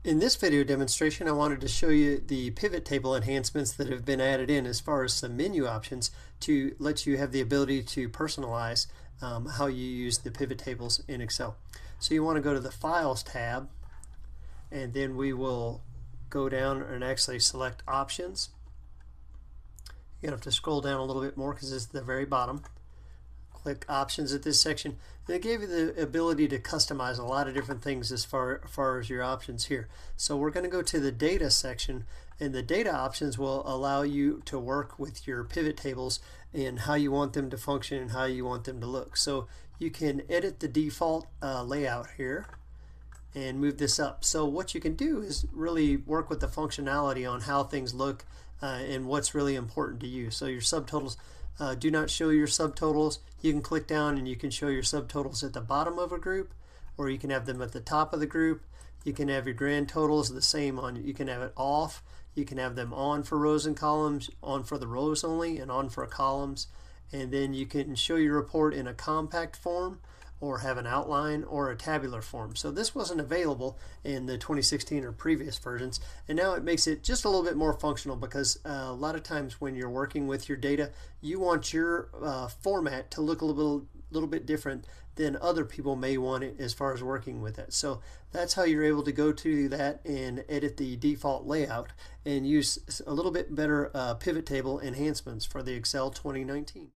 In this video demonstration, I wanted to show you the pivot table enhancements that have been added in as far as some menu options to let you have the ability to personalize how you use the pivot tables in Excel. So you want to go to the Files tab, and then we will go down and actually select Options. You're going to have to scroll down a little bit more because it's at the very bottom. Click Options at this section, and it gave you the ability to customize a lot of different things as far as your options here. So we're going to go to the Data section, and the Data options will allow you to work with your pivot tables and how you want them to function and how you want them to look. So you can edit the default layout here and move this up. So what you can do is really work with the functionality on how things look and what's really important to you. So your subtotals, do not show your subtotals. You can click down and you can show your subtotals at the bottom of a group, or you can have them at the top of the group. You can have your grand totals the same on, you can have it off. You can have them on for rows and columns, on for the rows only, and on for columns. And then you can show your report in a compact form, or have an outline, or a tabular form. So this wasn't available in the 2016 or previous versions, and now it makes it just a little bit more functional because a lot of times when you're working with your data, you want your format to look a little bit different than other people may want it as far as working with it. So that's how you're able to go to that and edit the default layout and use a little bit better pivot table enhancements for the Excel 2019.